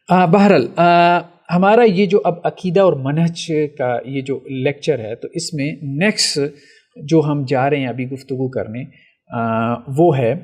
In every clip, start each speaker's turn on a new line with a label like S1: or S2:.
S1: بہرحال ہمارا یہ جو اب عقیدہ اور منہج کا یہ جو لیکچر ہے، تو اس میں نیکسٹ جو ہم جا رہے ہیں ابھی گفتگو کرنے وہ ہے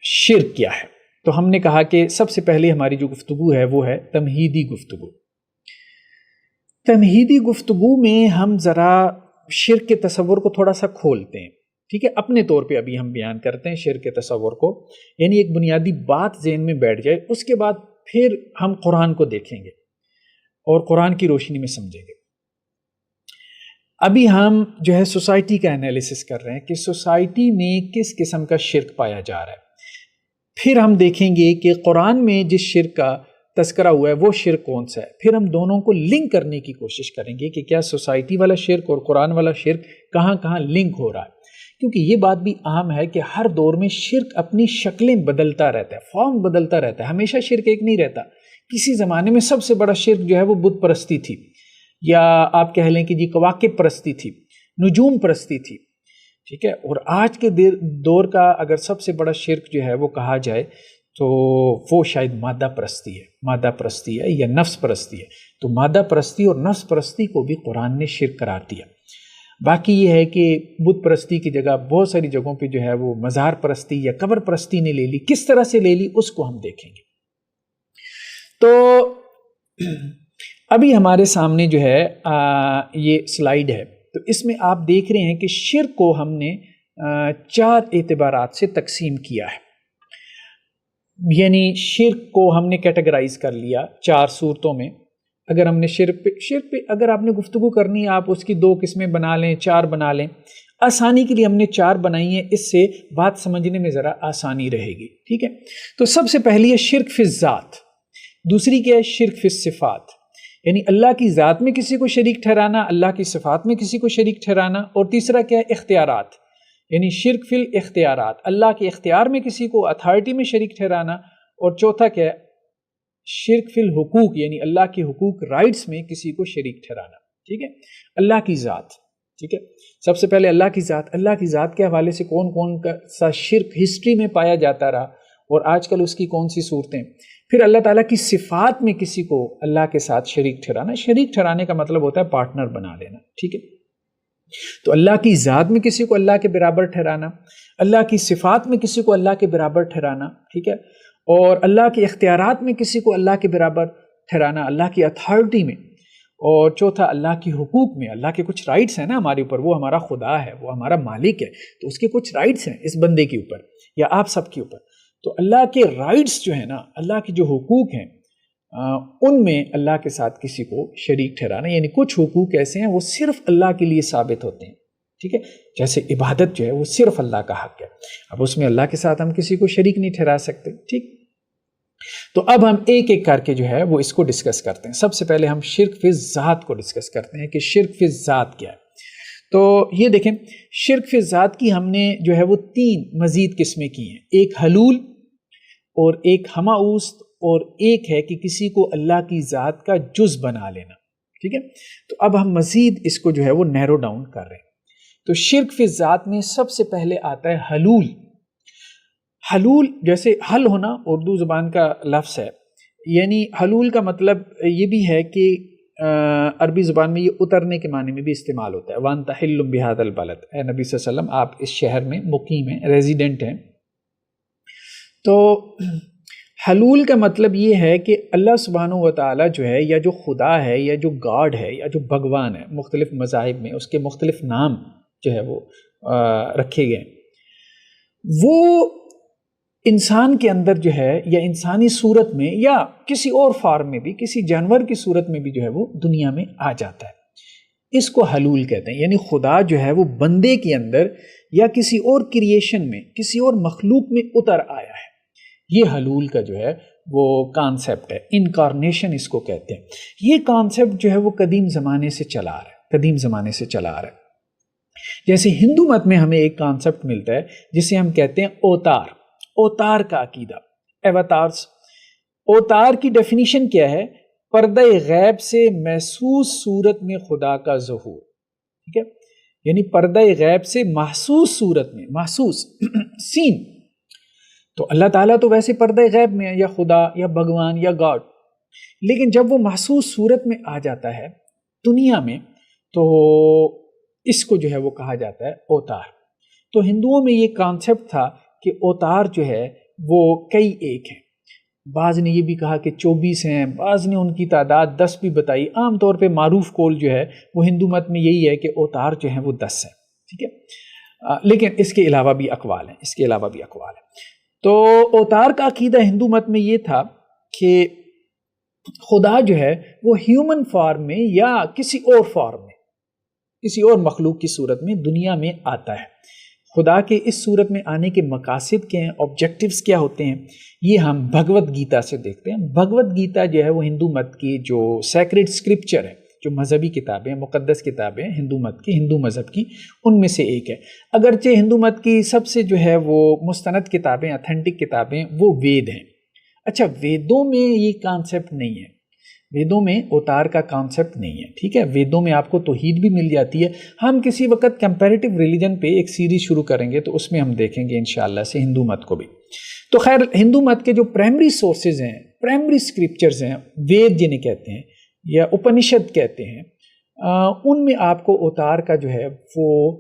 S1: شرک کیا ہے۔ تو ہم نے کہا کہ سب سے پہلے ہماری جو گفتگو ہے وہ ہے تمہیدی گفتگو۔ تمہیدی گفتگو میں ہم ذرا شرک کے تصور کو تھوڑا سا کھولتے ہیں، ٹھیک ہے، اپنے طور پہ ابھی ہم بیان کرتے ہیں شرک کے تصور کو، یعنی ایک بنیادی بات ذہن میں بیٹھ جائے، اس کے بعد پھر ہم قرآن کو دیکھیں گے اور قرآن کی روشنی میں سمجھیں گے۔ ابھی ہم جو ہے سوسائٹی کا انالیسس کر رہے ہیں کہ سوسائٹی میں کس قسم کا شرک پایا جا رہا ہے، پھر ہم دیکھیں گے کہ قرآن میں جس شرک کا تذکرہ ہوا ہے وہ شرک کون سا ہے، پھر ہم دونوں کو لنک کرنے کی کوشش کریں گے کہ کیا سوسائٹی والا شرک اور قرآن والا شرک کہاں کہاں لنک ہو رہا ہے، کیونکہ یہ بات بھی عام ہے کہ ہر دور میں شرک اپنی شکلیں بدلتا رہتا ہے، فارم بدلتا رہتا ہے، ہمیشہ شرک ایک نہیں رہتا۔ کسی زمانے میں سب سے بڑا شرک جو ہے وہ بت پرستی تھی، یا آپ کہہ لیں کہ جی کواکب پرستی تھی، نجوم پرستی تھی، ٹھیک ہے، اور آج کے دور کا اگر سب سے بڑا شرک جو ہے وہ کہا جائے تو وہ شاید مادہ پرستی ہے یا نفس پرستی ہے۔ تو مادہ پرستی اور نفس پرستی کو بھی قرآن نے شرک قرار دیا۔ باقی یہ ہے کہ بت پرستی کی جگہ بہت ساری جگہوں پہ جو ہے وہ مزار پرستی یا قبر پرستی نے لے لی، کس طرح سے لے لی اس کو ہم دیکھیں گے۔ تو ابھی ہمارے سامنے جو ہے یہ سلائیڈ ہے، تو اس میں آپ دیکھ رہے ہیں کہ شرک کو ہم نے 4 اعتبارات سے تقسیم کیا ہے، یعنی شرک کو ہم نے کیٹیگرائز کر لیا 4 صورتوں میں۔ اگر ہم نے شرک پہ اگر آپ نے گفتگو کرنی ہے، آپ اس کی 2 قسمیں بنا لیں، 4 بنا لیں، آسانی کے لیے ہم نے 4 بنائی ہیں، اس سے بات سمجھنے میں ذرا آسانی رہے گی، ٹھیک ہے۔ تو سب سے پہلی ہے شرک فی الذات، دوسری کیا ہے شرک فی الصفات، یعنی اللہ کی ذات میں کسی کو شریک ٹھہرانا، اللہ کی صفات میں کسی کو شریک ٹھہرانا، اور تیسرا کیا ہے اختیارات، یعنی شرک فی الاختیارات، اللہ کے اختیار میں کسی کو اتھارٹی میں شریک ٹھہرانا، اور چوتھا کیا ہے شرک فی الحقوق، یعنی اللہ کے حقوق رائٹس میں کسی کو شریک ٹھہرانا، ٹھیک ہے۔ اللہ کی ذات، ٹھیک ہے، سب سے پہلے اللہ کی ذات کے حوالے سے کون سا شرک ہسٹری میں پایا جاتا رہا اور آج کل اس کی کون سی صورتیں۔ پھر اللہ تعالیٰ کی صفات میں کسی کو اللہ کے ساتھ شریک ٹھہرانا، شریک ٹھہرانے کا مطلب ہوتا ہے پارٹنر بنا لینا، ٹھیک ہے۔ تو اللہ کی ذات میں کسی کو اللہ کے برابر ٹھہرانا، اللہ کی صفات میں کسی کو اللہ کے برابر ٹھہرانا، ٹھیک ہے، اور اللہ کے اختیارات میں کسی کو اللہ کے برابر ٹھہرانا، اللہ کی اتھارٹی میں، اور چوتھا اللہ کی حقوق میں، اللہ کے کچھ رائٹس ہیں نا ہمارے اوپر، وہ ہمارا خدا ہے، وہ ہمارا مالک ہے، تو اس کے کچھ رائٹس ہیں اس بندے کے اوپر یا آپ سب کے اوپر۔ تو اللہ کے رائٹس جو ہیں نا، اللہ کے جو حقوق ہیں ان میں اللہ کے ساتھ کسی کو شریک ٹھہرانا، یعنی کچھ حقوق ایسے ہیں وہ صرف اللہ کے لیے ثابت ہوتے ہیں، ٹھیک ہے، جیسے عبادت جو ہے وہ صرف اللہ کا حق ہے، اب اس میں اللہ کے ساتھ ہم کسی کو شریک نہیں ٹھہرا سکتے، ٹھیک۔ تو اب ہم ایک ایک کر کے جو ہے وہ اس کو ڈسکس کرتے ہیں۔ سب سے پہلے ہم شرک فی الذات کو ڈسکس کرتے ہیں کہ شرک فی الذات کیا ہے۔ تو یہ دیکھیں شرک فی الذات کی ہم نے جو ہے وہ 3 مزید قسمیں کی ہیں، ایک حلول اور ایک ہماؤست، اور ایک ہے کہ کسی کو اللہ کی ذات کا جز بنا لینا، ٹھیک ہے۔ تو اب ہم مزید اس کو جو ہے وہ نیرو ڈاؤن کر رہے ہیں۔ تو شرک فی الذات میں سب سے پہلے آتا ہے حلول۔ حلول جیسے حل ہونا اردو زبان کا لفظ ہے، یعنی حلول کا مطلب یہ بھی ہے کہ عربی زبان میں یہ اترنے کے معنی میں بھی استعمال ہوتا ہے، وَأَنْتَ حِلٌّ بِهَذَا الْبَلَدِ، اے نبی صلی اللہ علیہ وسلم آپ اس شہر میں مقیم ہیں، ریزیڈنٹ ہیں۔ تو حلول کا مطلب یہ ہے کہ اللہ سبحانہ و تعالیٰ جو ہے، یا جو خدا ہے، یا جو گاڈ ہے، یا جو بھگوان ہے، مختلف مذاہب میں اس کے مختلف نام جو ہے وہ رکھے گئے، وہ انسان کے اندر جو ہے، یا انسانی صورت میں، یا کسی اور فارم میں بھی، کسی جانور کی صورت میں بھی جو ہے وہ دنیا میں آ جاتا ہے، اس کو حلول کہتے ہیں۔ یعنی خدا جو ہے وہ بندے کے اندر یا کسی اور کریشن میں، کسی اور مخلوق میں اتر آیا ہے، یہ حلول کا جو ہے وہ کانسیپٹ ہے، انکارنیشن اس کو کہتے ہیں۔ یہ کانسیپٹ جو ہے وہ قدیم زمانے سے چلا آ رہا ہے، جیسے ہندو مت میں ہمیں ایک کانسیپٹ ملتا ہے جسے ہم کہتے ہیں اوتار کا عقیدہ، ایواتارز۔ اوتار کی ڈیفینیشن کیا ہے؟ پردہ غیب سے محسوس صورت میں خدا کا ظہور، ٹھیک ہے، یعنی پردہ غیب سے محسوس صورت میں، محسوس سین، تو اللہ تعالیٰ تو ویسے پردہ غیب میں ہے، یا خدا یا بھگوان یا گاڈ، لیکن جب وہ محسوس صورت میں آ جاتا ہے دنیا میں تو اس کو جو ہے وہ کہا جاتا ہے اوتار۔ تو ہندوؤں میں یہ کانسیپٹ تھا کہ اوتار جو ہے وہ کئی ایک ہیں، بعض نے یہ بھی کہا کہ 24 ہیں، بعض نے ان کی تعداد 10 بھی بتائی۔ عام طور پہ معروف قول جو ہے وہ ہندو مت میں یہی ہے کہ اوتار جو ہیں وہ 10 ہیں، ٹھیک ہے، لیکن اس کے علاوہ بھی اقوال ہیں، تو اوتار کا عقیدہ ہندو مت میں یہ تھا کہ خدا جو ہے وہ ہیومن فارم میں یا کسی اور فارم میں، کسی اور مخلوق کی صورت میں دنیا میں آتا ہے۔ خدا کے اس صورت میں آنے کے مقاصد کیا ہیں، آبجیکٹیوز کیا ہوتے ہیں، یہ ہم بھگوت گیتا سے دیکھتے ہیں۔ بھگوت گیتا جو ہے وہ ہندو مت کی جو سیکریڈ اسکرپچر ہے، جو مذہبی کتابیں، مقدس کتابیں ہندو مت کی، ہندو مذہب کی، ان میں سے ایک ہے۔ اگرچہ ہندو مت کی سب سے جو ہے وہ مستند کتابیں، اتھینٹک کتابیں وہ وید ہیں۔ اچھا، ویدوں میں یہ کانسیپٹ نہیں ہے، ویدوں میں اوتار کا کانسیپٹ نہیں ہے، ٹھیک ہے، ویدوں میں آپ کو توحید بھی مل جاتی ہے۔ ہم کسی وقت کمپیریٹیو ریلیجن پہ ایک سیریز شروع کریں گے تو اس میں ہم دیکھیں گے انشاءاللہ سے ہندو مت کو بھی۔ تو خیر، ہندو مت کے جو پرائمری سورسز ہیں، پرائمری اسکرپچرز ہیں، وید جنہیں کہتے ہیں یا اپنشد کہتے ہیں، ان میں آپ کو اوتار کا جو ہے وہ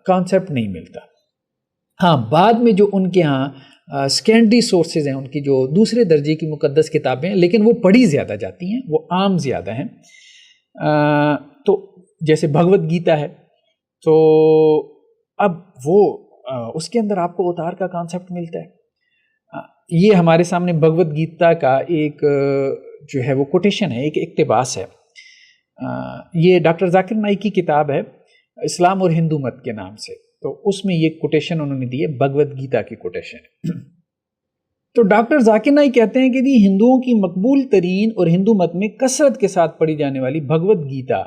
S1: کانسیپٹ نہیں ملتا۔ ہاں، بعد میں جو ان کے ہاں سیکنڈری سورسز ہیں، ان کی جو دوسرے درجے کی مقدس کتابیں ہیں، لیکن وہ پڑھی زیادہ جاتی ہیں، وہ عام زیادہ ہیں، تو جیسے بھگوت گیتا ہے، تو اب وہ اس کے اندر آپ کو اوتار کا کانسیپٹ ملتا ہے۔ یہ ہمارے سامنے بھگوت گیتا کا ایک جو ہے وہ کوٹیشن ہے، ایک اقتباس ہے۔ یہ ڈاکٹر ذاکر نائک کی کتاب ہے اسلام اور ہندو مت کے نام سے، تو اس میں یہ کوٹیشن انہوں نے دی ہے، بھگوت گیتا کی کوٹیشن۔ تو ڈاکٹر ذاکر نائک کہتے ہیں کہ ہندوؤں کی مقبول ترین اور ہندو مت میں کثرت کے ساتھ پڑھی جانے والی بھگوت گیتا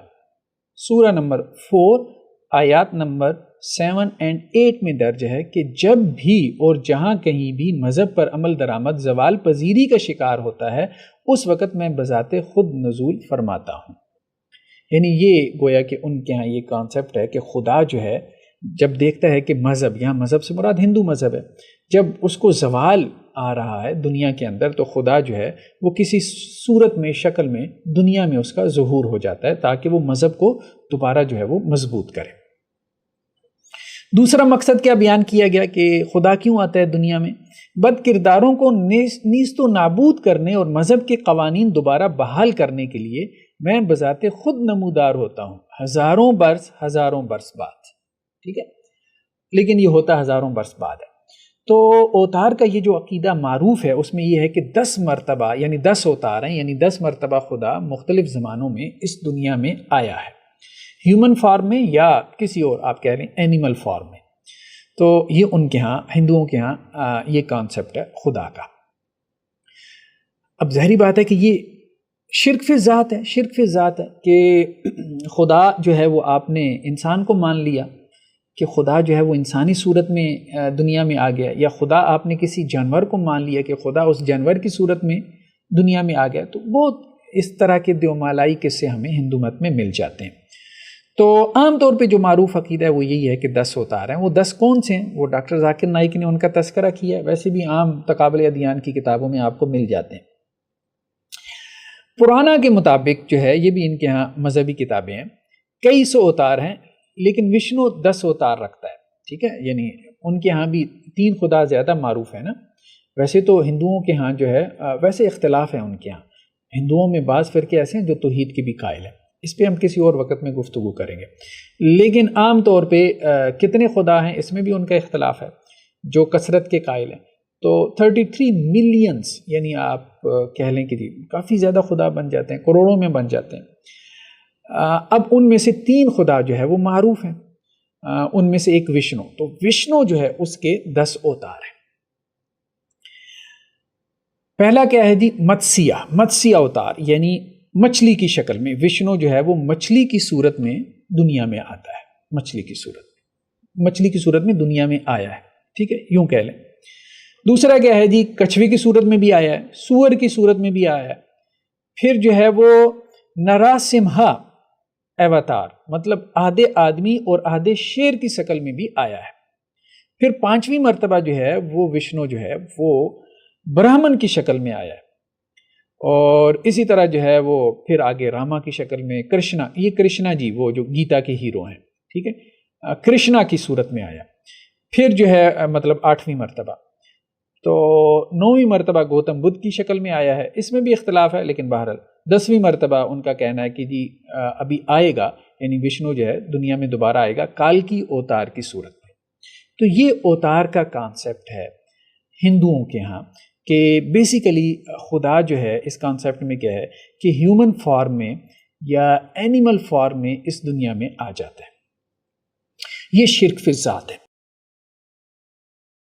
S1: سورہ نمبر 4 آیات نمبر 7 اور 8 میں درج ہے کہ جب بھی اور جہاں کہیں بھی مذہب پر عمل درآمد زوال پذیری کا شکار ہوتا ہے، اس وقت میں بذات خود نزول فرماتا ہوں۔ یعنی یہ گویا کہ ان کے ہاں یہ کانسیپٹ ہے کہ خدا جو ہے جب دیکھتا ہے کہ مذہب، یہاں مذہب سے مراد ہندو مذہب ہے، جب اس کو زوال آ رہا ہے دنیا کے اندر، تو خدا جو ہے وہ کسی صورت میں، شکل میں دنیا میں اس کا ظہور ہو جاتا ہے تاکہ وہ مذہب کو دوبارہ جو ہے وہ مضبوط کرے۔ دوسرا مقصد کیا بیان کیا گیا کہ خدا کیوں آتا ہے دنیا میں؟ بد کرداروں کو نیست و نابود کرنے اور مذہب کے قوانین دوبارہ بحال کرنے کے لیے میں بذات خود نمودار ہوتا ہوں، ہزاروں برس بعد، ٹھیک ہے، لیکن یہ ہوتا ہزاروں برس بعد ہے۔ تو اوتار کا یہ جو عقیدہ معروف ہے اس میں یہ ہے کہ 10 مرتبہ، یعنی 10 اوتار ہیں، یعنی 10 مرتبہ خدا مختلف زمانوں میں اس دنیا میں آیا ہے، ہیومن فارم میں یا کسی اور آپ کہہ لیں اینیمل فارم میں۔ تو یہ ان کے ہاں، ہندوؤں کے ہاں یہ کانسیپٹ ہے خدا کا۔ اب ظاہری بات ہے کہ یہ شرک فی ذات ہے کہ خدا جو ہے وہ آپ نے انسان کو مان لیا کہ خدا جو ہے وہ انسانی صورت میں دنیا میں آ گیا، یا خدا آپ نے کسی جانور کو مان لیا کہ خدا اس جانور کی صورت میں دنیا میں آ گیا۔ تو بہت اس طرح کے دیومالائی قصے ہمیں ہندو مت میں مل جاتے ہیں۔ تو عام طور پہ جو معروف عقیدہ ہے وہ یہی ہے کہ 10 اوتار ہیں۔ وہ 10 کون سے ہیں؟ وہ ڈاکٹر ذاکر نائک نے ان کا تذکرہ کیا ہے، ویسے بھی عام تقابل ادیان کی کتابوں میں آپ کو مل جاتے ہیں۔ پرانا کے مطابق جو ہے، یہ بھی ان کے ہاں مذہبی کتابیں ہیں، کئی سو اوتار ہیں، لیکن وشنو 10 اوتار رکھتا ہے، ٹھیک ہے، یعنی ان کے ہاں بھی 3 خدا زیادہ معروف ہے نا۔ ویسے تو ہندوؤں کے ہاں جو ہے ویسے اختلاف ہے ان کے ہاں، ہندوؤں میں بعض فرقے ایسے ہیں جو توحید کے بھی قائل ہیں، اس پہ ہم کسی اور وقت میں گفتگو کریں گے۔ لیکن عام طور پہ کتنے خدا ہیں اس میں بھی ان کا اختلاف ہے، جو کثرت کے قائل ہیں۔ تو 33 ملینز، یعنی آپ کہہ لیں کہ کافی زیادہ خدا بن جاتے ہیں، کروڑوں میں بن جاتے ہیں۔ اب ان میں سے 3 خدا جو ہے وہ معروف ہیں، ان میں سے ایک وشنو، تو وشنو جو ہے اس کے 10 اوتار ہیں۔ پہلا کیا ہے جی؟ متسیہ اوتار، یعنی مچھلی کی شکل میں وشنو جو ہے وہ مچھلی کی صورت میں دنیا میں آتا ہے، مچھلی کی صورت میں دنیا میں آیا ہے، ٹھیک ہے، یوں کہہ لیں۔ دوسرا کیا ہے جی؟ کچھوے کی صورت میں بھی آیا ہے، سور کی صورت میں بھی آیا ہے، پھر جو ہے وہ نراسمہا اوتار، مطلب آدھے آدمی اور آدھے شیر کی شکل میں بھی آیا ہے۔ پھر 5ویں مرتبہ جو ہے وہ وشنو جو ہے وہ برہمن کی شکل میں آیا ہے، اور اسی طرح جو ہے وہ پھر آگے راما کی شکل میں کرشنا، یہ کرشنا جی وہ جو گیتا کے ہیرو ہیں، ٹھیک ہے، کرشنا کی صورت میں آیا، پھر جو ہے مطلب 8ویں مرتبہ، تو 9ویں مرتبہ گوتم بدھ کی شکل میں آیا ہے، اس میں بھی اختلاف ہے، لیکن بہرحال 10ویں مرتبہ ان کا کہنا ہے کہ جی ابھی آئے گا، یعنی وشنو جو ہے دنیا میں دوبارہ آئے گا کال کی اوتار کی صورت میں۔ تو یہ اوتار کا کانسیپٹ ہے ہندوؤں کے ہاں، کہ بیسیکلی خدا جو ہے اس کانسیپٹ میں کیا ہے کہ ہیومن فارم میں یا اینیمل فارم میں اس دنیا میں آ جاتا ہے۔ یہ شرک فی الذات ہے۔